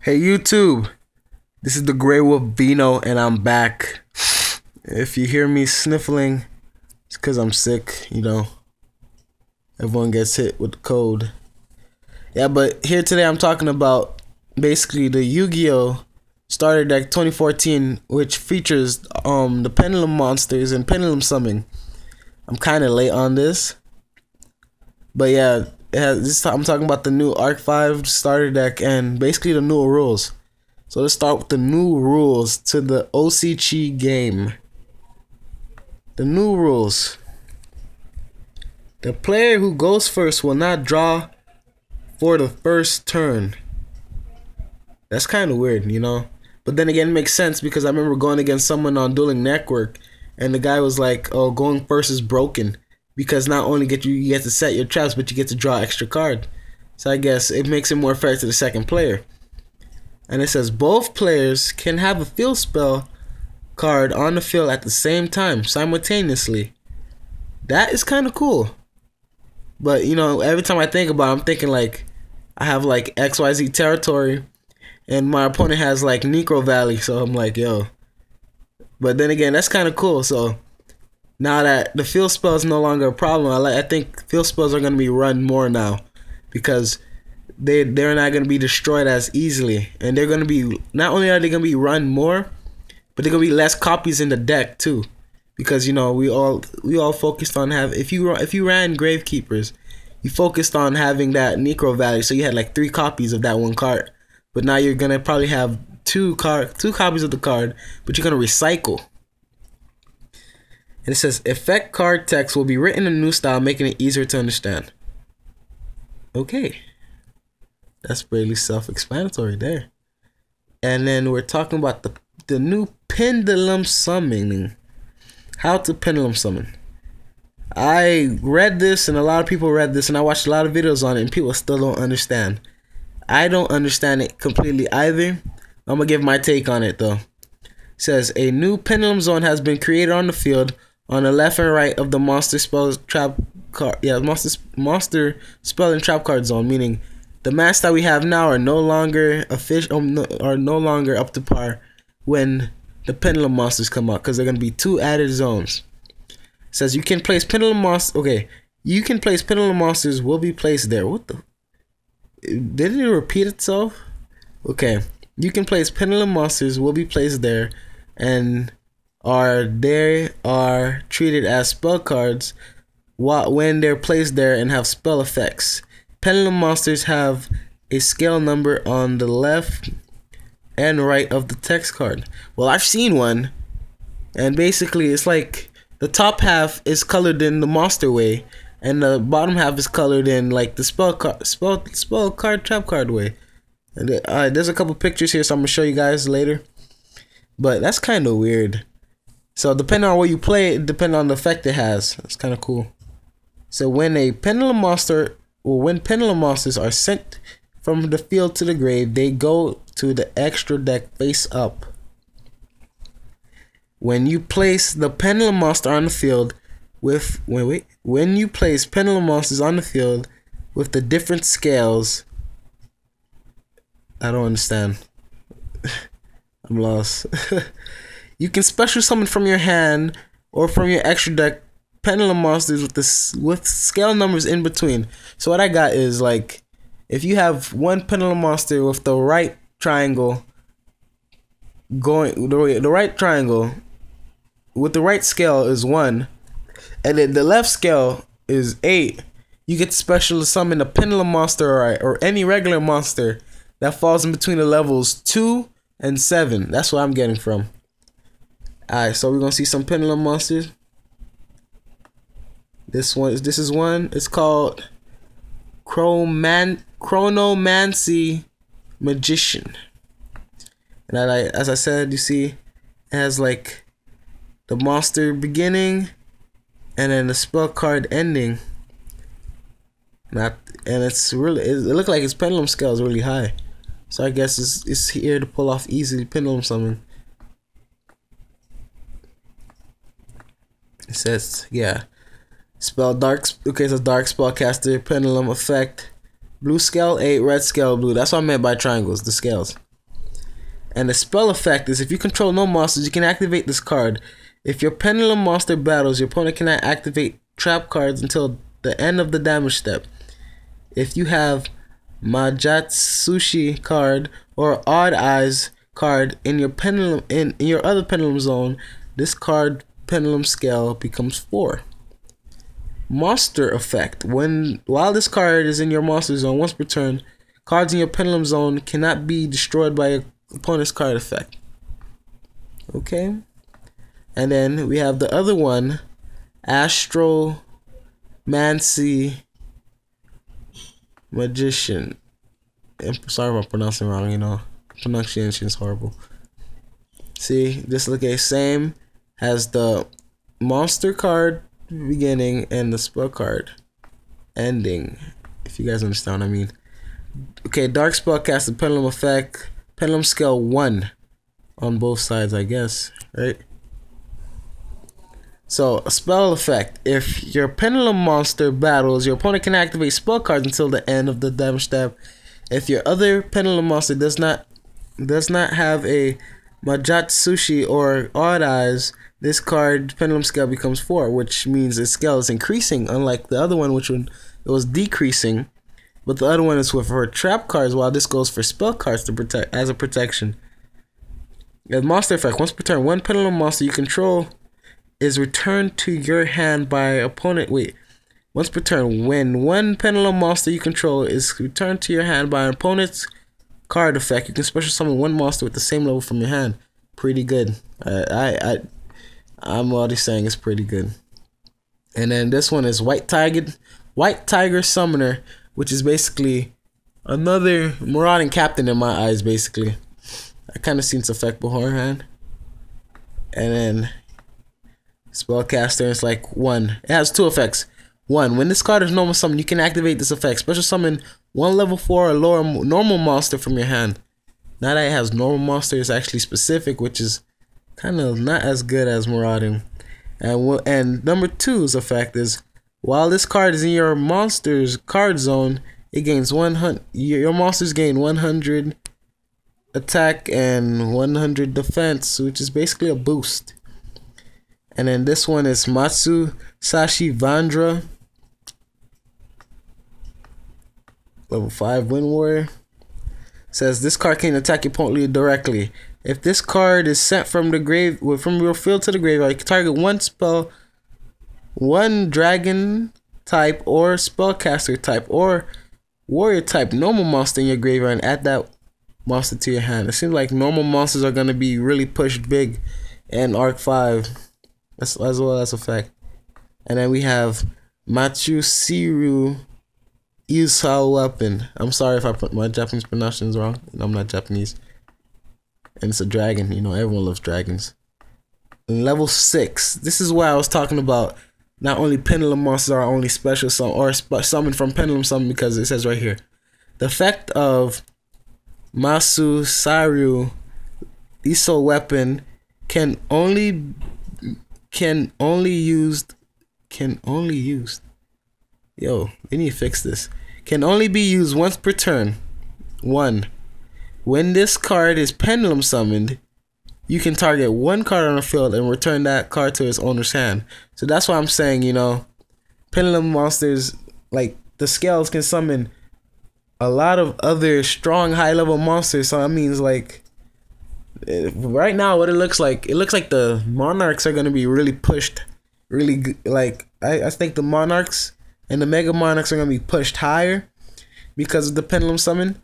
Hey YouTube, this is the Grey Wolf Vino and I'm back. If you hear me sniffling, it's because I'm sick, Everyone gets hit with the cold. Yeah, but here today I'm talking about basically the Yu-Gi-Oh! Starter Deck 2014, which features the Pendulum monsters and Pendulum summoning. I'm kind of late on this. But yeah, I'm talking about the new Arc 5 starter deck and basically the new rules. So let's start with the new rules to the OCG game. The new rules. The player who goes first will not draw for the first turn. That's kind of weird, But then again, it makes sense because I remember going against someone on Dueling Network and the guy was like, oh, going first is broken. Because not only you get to set your traps, but you get to draw extra card. So I guess it makes it more fair to the second player. And it says both players can have a field spell card on the field at the same time, simultaneously. That is kind of cool. But every time I think about it, I'm thinking like I have like XYZ territory, and my opponent has like Necro Valley. So I'm like, yo. But then again, that's kind of cool. So now that the field spell is no longer a problem, I think field spells are going to be run more now because they're not going to be destroyed as easily, and they're going to be, not only are they going to be run more, but they're going to be less copies in the deck too, because we all focused on if you ran Gravekeepers, you focused on having that Necro Valley, so you had like 3 copies of that one card, but now you're going to probably have two copies of the card, but you're going to recycle. And it says, effect card text will be written in a new style, making it easier to understand. Okay. That's really self-explanatory there. And then we're talking about the new Pendulum summoning. How to Pendulum summon. I read this, and a lot of people read this, and I watched a lot of videos on it, and people still don't understand. I don't understand it completely either. I'm going to give my take on it, though. It says, a new Pendulum zone has been created on the field on the left and right of the monster spell trap card. Yeah, monster spell and trap card zone, meaning the mats that we have now are no longer no longer up to par when the Pendulum monsters come out, because they're gonna be 2 added zones. It says you can place Pendulum monsters. Okay, you can place Pendulum monsters will be placed there. What the? Did it repeat itself? Okay, you can place Pendulum monsters will be placed there, and they are treated as spell cards when they're placed there and have spell effects. Pendulum monsters have a scale number on the left and right of the text card. Well, I've seen one, and basically it's like the top half is colored in the monster way, and the bottom half is colored in like the spell card trap card way. And there's a couple pictures here, so I'm gonna show you guys later. But that's kind of weird. So depending on where you play it, depending on the effect it has. It's kind of cool. So when Pendulum monsters are sent from the field to the grave, they go to the extra deck face up. When you place the Pendulum monster on the field when you place Pendulum monsters on the field with the different scales, I don't understand. I'm lost. You can special summon from your hand or from your extra deck Pendulum monsters with scale numbers in between. So what I got is like, if you have one Pendulum monster with the right triangle the right triangle with the right scale is 1, and then the left scale is 8, you get to special summon a Pendulum monster or any regular monster that falls in between the levels 2 and 7. That's what I'm getting from. Alright, so we're gonna see some Pendulum monsters. This is one. It's called Chronomancy Magician. And as I said, you see, it has like the monster beginning and then the spell card ending. And it's really, it looked like its Pendulum scale is really high. So I guess it's here to pull off easily Pendulum summon. It says, yeah. Spell dark. Okay, so dark spellcaster, pendulum effect, blue scale 8, red scale blue. That's what I meant by triangles, the scales. And the spell effect is if you control no monsters, you can activate this card. If your Pendulum monster battles, your opponent cannot activate trap cards until the end of the damage step. If you have Majatsushi card or Odd Eyes card in your Pendulum in your other Pendulum zone, this card Pendulum scale becomes 4. Monster effect. While this card is in your monster zone, once per turn, cards in your Pendulum zone cannot be destroyed by your opponent's card effect. Okay. And then we have the other one, Astromancy Magician. I'm sorry if I'm pronouncing wrong, you know. Pronunciation is horrible. See, this look at same has the monster card beginning and the spell card ending. If you guys understand what I mean. Okay, Dark Spellcaster Pendulum effect. Pendulum scale 1 on both sides, I guess, right? So, a spell effect. If your Pendulum monster battles, your opponent can activate spell cards until the end of the damage step. If your other Pendulum monster does not have a Majatsushi or Odd Eyes, this card Pendulum scale becomes 4, which means its scale is increasing, unlike the other one, which it was decreasing. But the other one is with her trap cards, while this goes for spell cards to protect as a protection. The monster effect. Once per turn, one Pendulum monster you control is returned to your hand by opponent. Once per turn, when one Pendulum monster you control is returned to your hand by an opponent's card effect, you can special summon one monster with the same level from your hand. Pretty good. I'm already saying it's pretty good. And then this one is White Tiger Summoner, which is basically another Marauding Captain in my eyes, basically. I kind of seen its effect beforehand. And then Spellcaster is like 1. It has 2 effects. 1. When this card is normal summon, you can activate this effect. Special summon one level 4 or lower normal monster from your hand. Now that it has normal monster, it's actually specific, which is kind of not as good as Marauding. And number 2's effect is, while this card is in your monster's card zone, it gains 100. Your monsters gain 100 attack and 100 defense, which is basically a boost. And then this one is Matsu Sashi Vandra, level 5 Wind Warrior. Says this card can attack your opponent directly. If this card is sent from the grave, from your field to the graveyard, you can target one spell, one dragon type or spellcaster type or warrior type normal monster in your graveyard and add that monster to your hand. It seems like normal monsters are gonna be really pushed big in Arc 5. As well as effect. And then we have Machusiru Isao Weapon. I'm sorry if I put my Japanese pronunciations wrong. I'm not Japanese. And it's a dragon. You know, everyone loves dragons. And level 6. This is why I was talking about not only Pendulum monsters are only special summon or summoned from Pendulum summon, because it says right here, the effect of Machusiru Isao Weapon can only used. Yo, we need to fix this. Can only be used once per turn. 1. When this card is Pendulum summoned, you can target one card on the field and return that card to its owner's hand. So that's why I'm saying, you know, Pendulum monsters, like the scales, can summon a lot of other strong high level monsters. So that means, like, right now what it looks like the Monarchs are going to be really pushed really good. Like I think the Monarchs and the Mega Monarchs are going to be pushed higher because of the Pendulum summon,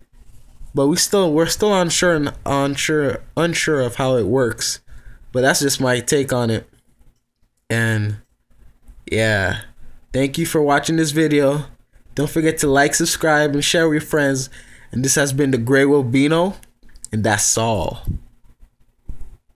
but we're still unsure of how it works. But that's just my take on it. And yeah, thank you for watching this video. Don't forget to like, subscribe, and share with your friends. And this has been the Grey Wolf Bino, and that's all.